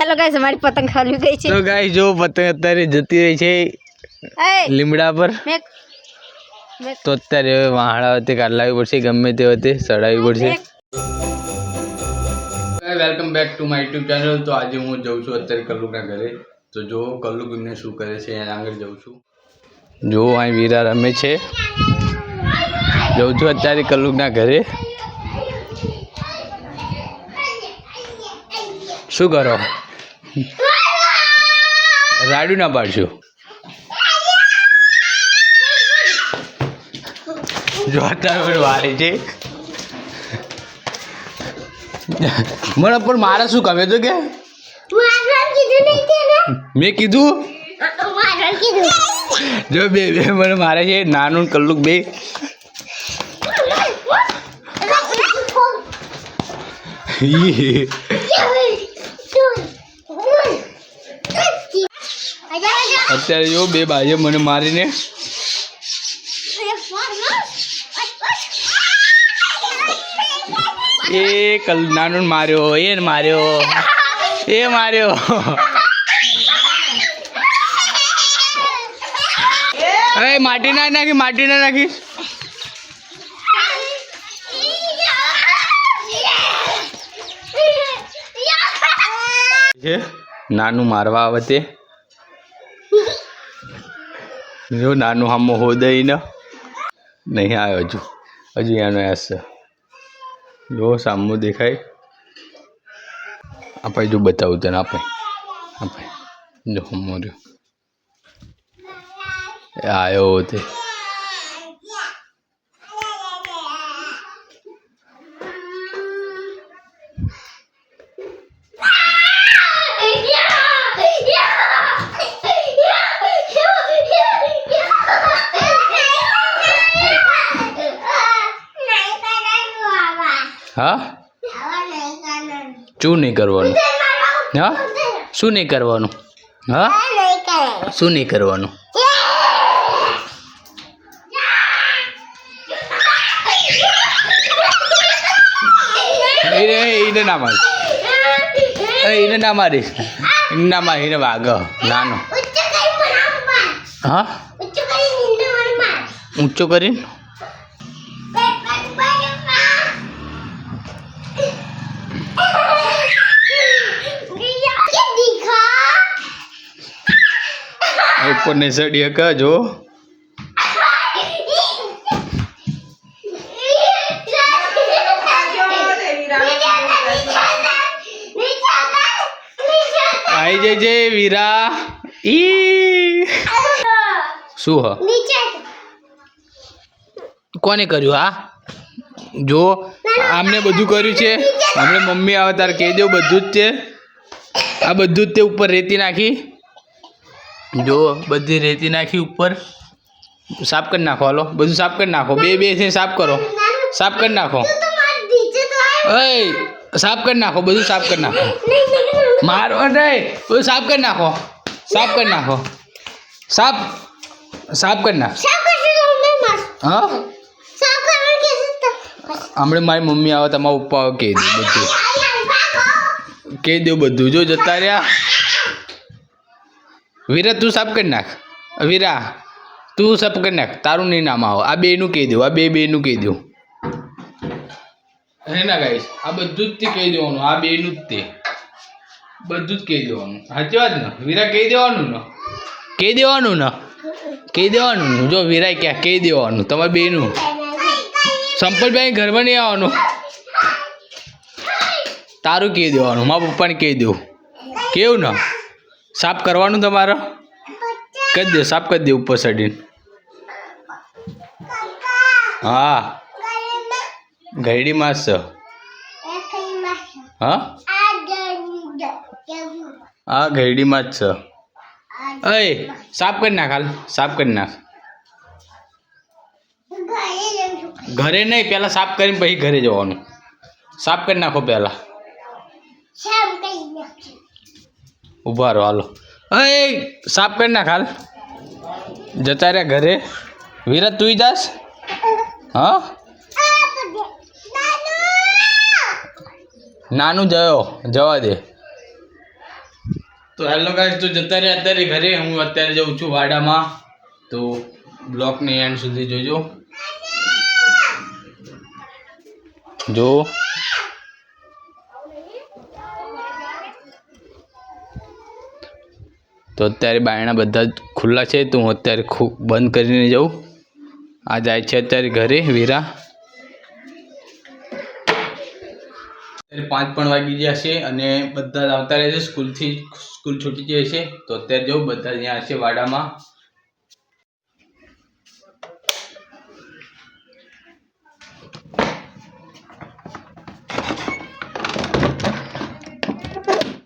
Hello guys हमारी पतंग खाली गई है। तो गाइस जो पतंग અત્યારે જતી રહી છે લીમડા પર તો અત્યારે વાહડા વતે કાઢલાવી પડશે ગમે તે વતે સડાવી પડશે। Welcome back to my YouTube channel. તો આજે હું જઉં છું અત્યારે કલ્લુકના ઘરે। તો જો કલ્લુક એમને શું કરે છે એના આગળ જઉં છું। જો અહીં વીરા રમે છે। જઉં છું અત્યારે કલ્લુકના ઘરે। શું કરો રાડ્યું ના પાડશું। જો અત્યારે વાળી છે મને પણ મારે શું ગમે તો કે મેં કીધું જો બે બે મને મારે છે નાનું કલ્લુક બે અત્યારે જો બે ભાઈઓ મને મારીને એ નાનું માર્યો એ માર્યો એ માર્યો અરે માટી ના નાખી માટી ના નાખી નાનું મારવા આવે તે જો નાનું હામો હોદય ને નહીં આવ્યો હજુ એનો હશે જો સામું દેખાય આપણે જો બતાવું તને આપણે જો હમો રહ્યો આવ્યો તે हाँ શું નહીં કરવાનું હા શું નહીં કરવાનું હા શું નહીં કરવાનું એને ના મારી એને ના મારીશ ના મારી એને વાગ નાનો હા ઊંચો કરીને ઉપર ને સડી હકા જો આઈ જજે વીરા ઈ શું હ કોને કર્યું આ જો આમને બધું કર્યું છે હમણે મમ્મી આવે તારે કહી દો બધું જ છે આ બધું જ તે ઉપર રેતી નાખી જો બધી રેતી નાખી ઉપર સાફ કરી નાખો હાલો બધું સાફ કરી નાખો બે છે સાફ કરો સાફ કરી નાખો ઓય સાફ કરી નાખો બધું સાફ કરી નાખો મારો નહીં બધું સાફ કરી નાખો સાફ કરી નાખો સાફ કરી નાખ હા હમણાં મારી મમ્મી આવે તમારા પપ્પા આવે કહી દે બધું કહી દઉં બધું જો જતા રહ્યા વીરા તું સાફ કરી નાખ વીરા તું સાફ કરી નાખ તારું નહીં નામ આવો આ બેનું કહી દઉં આ બેનું કહી દઉં હે ના ગાઈશ આ બધું જ તે કહી દેવાનું આ બેનું જ તે બધું જ કહી દેવાનું સાચી વાત ને વીરા કહી દેવાનું ને કહી દેવાનું ને કહી દેવાનું જો વીરા ક્યાં કહી દેવાનું તમારે બેનું સંપલભાઈ ઘરમાં નહીં આવવાનું તારું કહી દેવાનું મારા પપ્પાને કહી દઉં કેવું ને સાફ કરવાનું તમારે કરી દે સાફ કરી દે ઉપર ચડીને હા ઘરડીમાં જ હા હા ઘરડીમાં જ છે અય સાફ કરી નાખ હાલ સાફ કરી નાખ ઘરે નહીં પહેલાં સાફ કરીને પછી ઘરે જવાનું સાફ કરી નાખો પહેલાં ઊભા રહો હાલો અય સાફ કરી નાખ હાલ જતા રહ્યા ઘરે વીરા તું જાસ હા નાનું જવા દે તો હેલો ગાઈસ, તો જતા રહ્યા અત્યારે ઘરે. હું અત્યારે જઉં છું વાડામાં. તો બ્લોગને એન્ડ સુધી જોજો. જો તો અત્યારે બાયણા બધા જ ખુલ્લા છે, તો હું અત્યારે બંધ કરીને જાઉં. આ જાય છે અત્યારે ઘરે વીરા. અત્યારે 5 પણ વાગી ગયા છે અને બધા જ આવતા રહે છે સ્કૂલથી. સ્કૂલ છૂટી જાય છે તો અત્યારે જવું. બધા ત્યાં છે વાડામાં.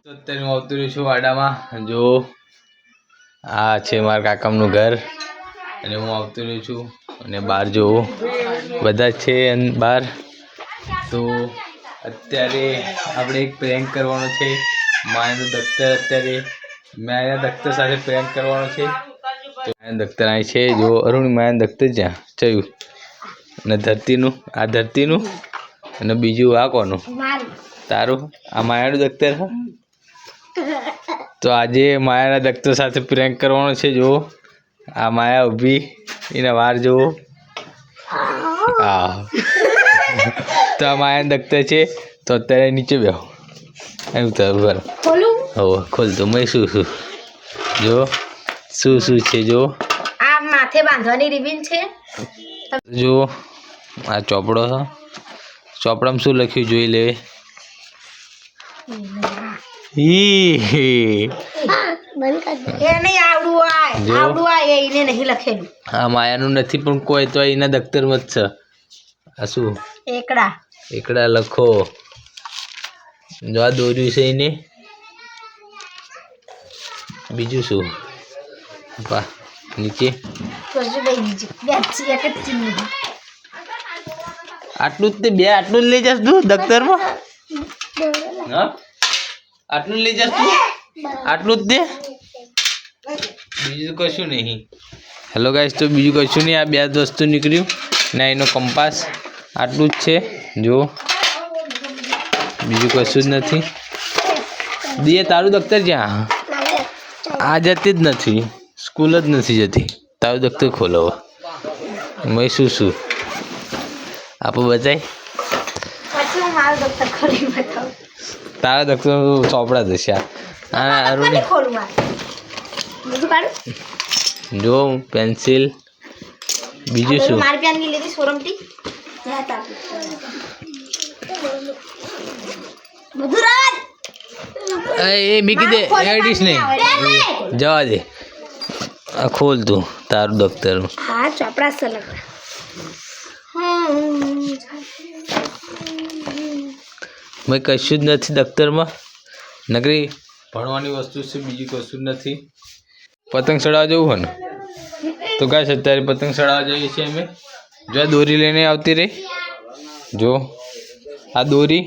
તો અત્યારે હું આવતો રહ્યો છું વાડામાં. જો આ છે મારા કાકાનું ઘર અને હું આવતો રહ્યો છું. અને બહાર જો બધા છે બહાર. તો અત્યારે આપણે એક પ્રેન્ક કરવાનો છે. માયાનું દફતર અત્યારે માયાના દફતર સાથે પ્રેન્ક કરવાનો છે. તો માયાનું દફતર અહીં છે. જો અરુણ, માયાનું દફતર જ્યાં ચયું અને ધરતીનું, આ ધરતીનું અને બીજું આ કોનું? તારું. આ માયાનું દફતર. તો આજે માયાના દફતર સાથે પ્રેન્ક કરવાનો છે. જો આ માયા ઊભી, એના વાર જુઓ. હા, તો આ માયાનું દફતર છે. તો અત્યારે નીચે બેહો. એવું તારું બરાબર. હો ખોલ. તો મેં શું જો શું છે. જો આ માથે બાંધવાની રિબીન છે. જો આ ચોપડો છે. ચોપડામાં શું લખ્યું જોઈ લે. આ માયાનું નથી પણ કોઈ તો એના દફતરમાં જ છે. આ શું? એકડા લખો. જો આ દોર્યું છે એને. બીજું શું? બા નીચે આટલું જ તે બે આટલું જ લઈ જશ તું દફતરમાં. હા, આટલું જ લઈ જશ તું. આટલું જ દે, બીજું કશું નહીં. હેલો ગાઈસ, તો બીજું કશું નહીં. આ બે જ વસ્તુ નીકળ્યું ને એનો કંપાસ. આટલું જ છે. જો બીજું કશું જ નથી. દિયે તારું દફતર જ્યાં આ જતી જ નથી, સ્કૂલ જ નથી જતી. તારું દફતર ખોલો. મેં શું આપો બતાય. તારા દફતર ચોપડા જશે. આ અરુણ જો પેન્સિલ. બીજું શું? એ મીકી દે, એડિશ નહીં જવા દે. આ ખોલ તું તારું દફતર. હા, ચોપડા સલગ. મેં કશું જ નથી દફતરમાં. નકરી ભણવાની વસ્તુ છે, બીજી કશું જ નથી. પતંગ ચડાવવા જવું હોય ને તો ગાઈસ અત્યારે પતંગ ચડાવવા જઈએ છીએ અમે. જો આ દોરી લઈને આવતી રહી. જો આ દોરી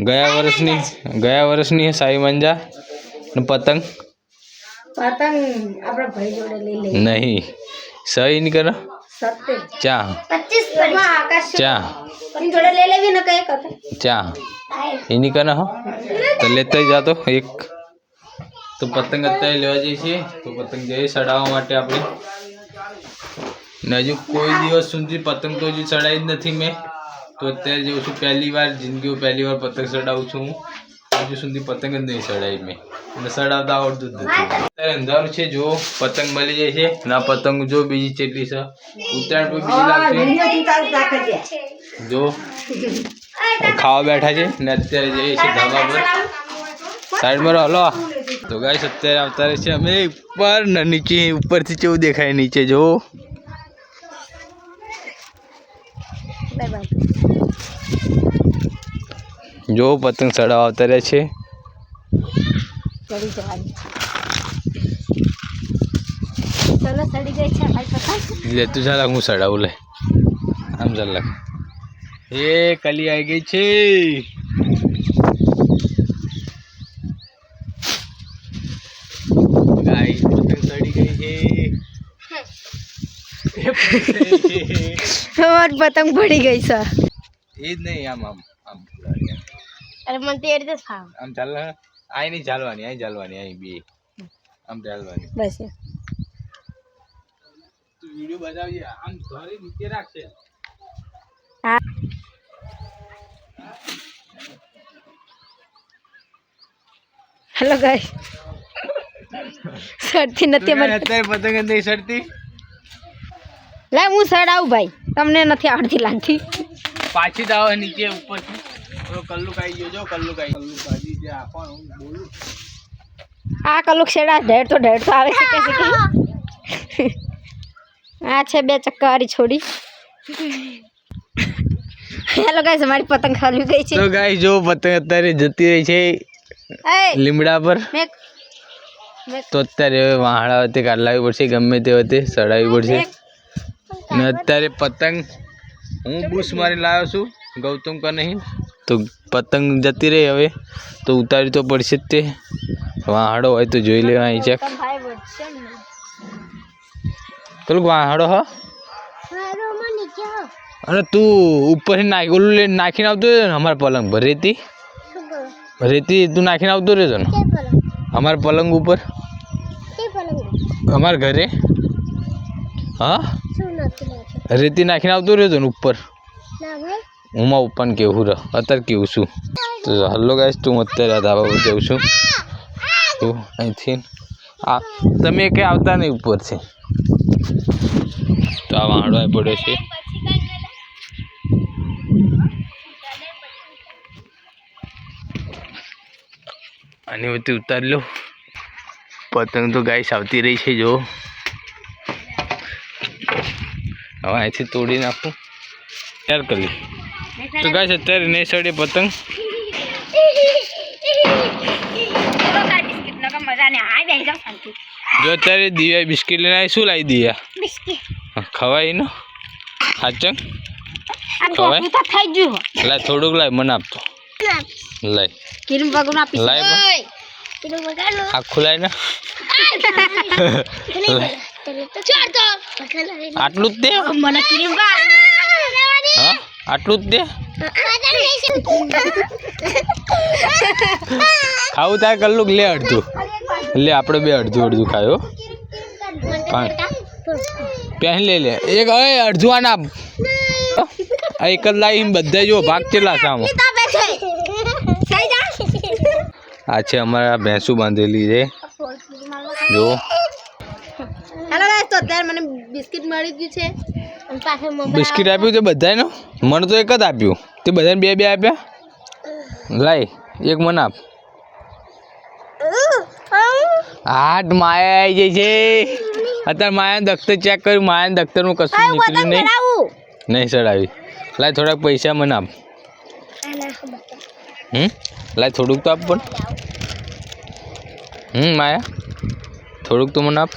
ગયા વર્ષની સાઈ મંજા ને પતંગ આપણા ભાઈ જોડે લઈ લે. નહીં સહી નહીં કરો. ચા જોડે લઈ લેવી ને કઈ કથા ચા એની કરે. હો તો લેતા જાતો એક. તો પતંગ અત્યારે લેવા જઈએ છીએ. તો પતંગ જઈએ ચડાવવા માટે આપણે. ને હજુ કોઈ દિવસ સુધી પતંગ તો હજુ ચડાવી જ નથી મેં. તો અત્યારે જઉં છું પહેલી વાર પતંગ ચડાવું છું હું. હજુ સુધી પતંગ જ નહીં ચડાવી મેં. અને ચડાવતા આવડતું જ નથી. અત્યારે અંધારું છે. જો પતંગ મળી જાય છે. ના પતંગ જો બીજી ચેટલી છે. ઉત્તરાયણ પર બીજી લાગશે. જો ખાવા બેઠા છે ને અત્યારે જઈએ છીએ ધાબા પર. સાઈડમાં હલો. તો ગાઈસ અત્યારે આવતા રહે છે અમે ઉપર ને નીચે. ઉપરથી કેવું દેખાય નીચે. જો જો પતંગ ચડાવવા આવતા રહે છે. લે તું ચાલ હું ચડાવું. લે આમ ચાલ. એ કલી આવી ગઈ છે. ગાઈસ પતંગ ચડી ગઈ છે. પતંગ પડી ગઈ છે. એ જ નહીં આમ આમ આમ. અરે મને તે રીતે ફાવ. આમ ચાલ. આઈ નહીં ચાલવાની, આઈ ચાલવાની, આઈ બે આમ ચાલવાની. બસ તું વિડિયો બનાવજે, આમ ધરી નીચે રાખશે. હા હેલો ગાઈસ સડતી નથી અમારી અત્યારે પતંગ નથી સડતી. લે હું સડાવું ભાઈ, તમને નથી આવડતી લાગતી. પાછી જ આવે નીચે ઉપરથી. તો કલ્લુક આવી ગયો, જો કલ્લુક આવી જે આપણ હું બોલું. આ કલુક શેડા ઢેર તો આવે છે કે આ છે 2 ચક્કા વાળી છોડી. હેલો ગાઈસ અમારી પતંગ ખાલી ગઈ છે. તો ગાઈસ જો પતંગ અત્યારે જતી રહી છે લીમડા પર. તો અત્યારે હવે વાહડા વચ્ચે કાઢલાવી પડશે, ગમે તે વચ્ચે સડાવી પડશે. ને અત્યારે પતંગ હું બૂસ મારી લાવ્યો છું ગૌતમ કા નહીં. તો પતંગ જતી રહી હવે, તો ઉતારી તો પડશે જ તે. વાહડો હોય તો જોઈ લેવા અહીં ચેક. પેલું વાહડો હ અને તું ઉપરથી નાખીને આવતો રહ્યો ને અમારા પલંગ પર રેતી તું નાખીને આવતો રહ્યો ને અમારા પલંગ ઉપર અમારા ઘરે. હા રેતી નાખીને આવતો રહ્યો ને ઉપર. હુંમાં ઉપર કેવું રહ અત્યારે કેવું છું. તો હલ્લો ગાઈસ તું અત્યારે ધાબા પર જાઉં છું. તું અહીંથી આ તમે કંઈ આવતા નહીં ઉપરથી. તો આ વાંડો પડ્યો છે. આની વચ્ચે ઉતારી લો. પતંગ તો ગાઈસ આવતી રહી છે જો. હવે અહીંથી તોડી નાખું તૈયાર કરી. તો ગાઈસ અત્યારે નહીં સડે પતંગ. જો અત્યારે દિવ્યા બિસ્કિટ લઈને આવી. શું લાવી દિયા? ખવાય ને હાચંગ ખવાય. લાય થોડુંક લાય મને આપતો. લાય લાય આખું લાય ને. આટલું જ દે. હા આટલું જ દે. ખાવું તારે કલ્લુક લે અડધું લે. આપણે બે અડધું ખાયો. પહેલી લઈ લે એક. હવે અડધું આને આપ. આ એક જ લાવી બધા જો ભાગ કેટલા સામો. આ છે અમારા ભેંસું બાંધેલી છે જો. હેલો ગાઈસ તો અત્યારે મને બિસ્કિટ મળી ગયું છે. બિસ્કિટ આપ્યું તે બધાને? મને તો એક જ આપ્યું. તે બધાને બે આપ્યા. લાય એક મને આપ. હાટ માયા આવી જાય છે અત્યારે. માયા દખ્તર ચેક કર્યું. માયા દખ્તરનું કશું નીકળ્યું નહીં ચડાવી. લાય થોડાક પૈસા મને આપ. લાય થોડુંક તો આપ પણ. માયા થોડુંક તો મને આપ.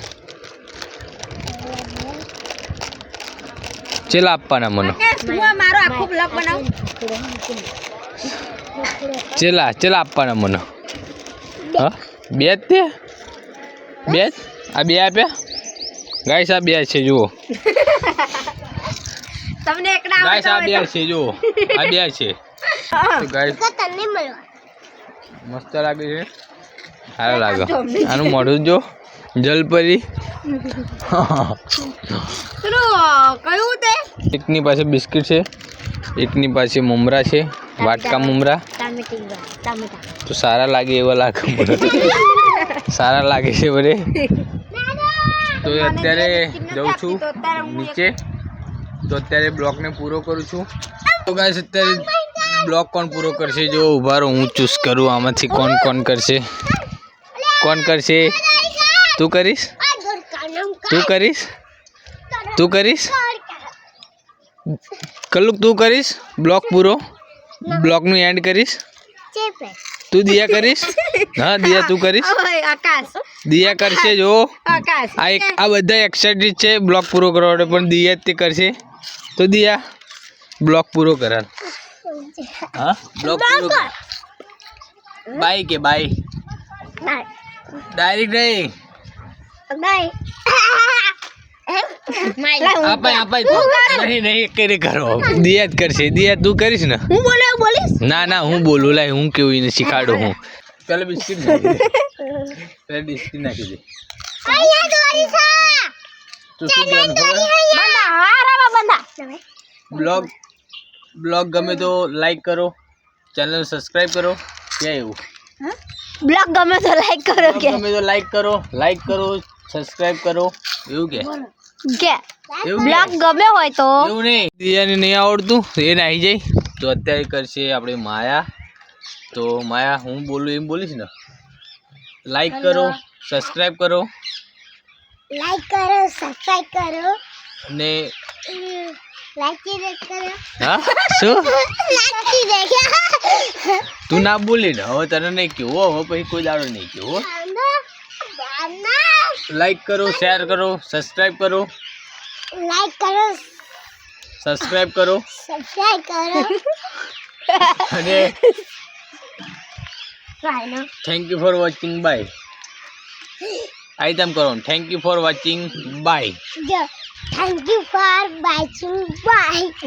ચેલા આપવાના મને? ચેલા આપવાના મને? હા બે જ તે બે જ. આ બે આપ્યા ગાઈસ. આ બે છે જુઓ ગાઈસ. આ બે છે જુઓ. આ બે છે ગાઈસ. મસ્ત લાગે છે. સારા લાગે. આનું મોઢું જો જલપરી. એકની પાસે બિસ્કિટ છે, એકની પાસે મમરા છે, વાટકા મમરા. તો સારા લાગે એવા લાગે મને. સારા લાગે છે બધે. તો અત્યારે જઉં છું નીચે. તો અત્યારે બ્લોકને પૂરો કરું છું. તો ગાઈસ અત્યારે બ્લોક કોણ પૂરો કરશે? જો ઊભા રહો હું ચૂઝ કરું આમાંથી કોણ કરશે. કોણ કરશે? તું કરીશ? તું કરીશ? તું કરીશ? કલ્લુક તું કરીશ બ્લોક પૂરો? બ્લોકનું એન્ડ કરીશ? તું દિયા કરીશ? હા દિયા તું કરીશ? દિયા કરશે. જો આ બધા એક્સાઇટેડ છે બ્લોક પૂરો કરવા માટે, પણ દિયા જ તે કરશે. તો દિયા બ્લોક પૂરો કરાર. હા બ્લોક પૂરો. બાય કે બાય? ડાયરેક્ટ નહીં. નહીં કરે કરો. દિયા જ કરશે. દિયા તું કરીશ ને? ના હું બોલું. લાય હું કેવું એને શીખાડું. હું પેલા બિસ્કિટ નાખી દે પેલા બિસ્કિટ નાખી દે તો શું કહેવાનું ખબર બંધા હારામાં બંધા બ્લોગ ગમે તો લાઈક કરો ચેનલ સબસ્ક્રાઇબ કરો ક્યાં એવું બ્લોગ ગમે તો લાઈક કરો કે ગમે તો લાઈક કરો સબસ્ક્રાઇબ કરો એવું કે એવું બ્લોગ ગમે હોય તો એવું નહીં દિયાને નહીં આવડતું એ નાહી જાય તો અત્યારે કરશે આપણે માયા તો માયા હું બોલું એમ બોલીશ ને લાઈક કરો સબસ્ક્રાઇબ કરો અને હા શું તું ના બોલી ને હવે તને નહીં કહું હવે પછી કોઈ દાડો નહીં કહું લાઈક કરો શેર કરો સબસ્ક્રાઇબ કરો અને thank you for watching bye આઈ તમ કરો thank you for watching bye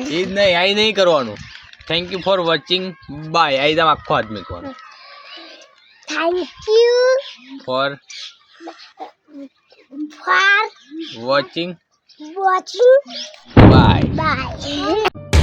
એ જ નહીં આઈ નહીં કરવાનું thank you for watching bye આઈ તમ આખો હાથ મૂકવાનો ફોર વોચિંગ બાય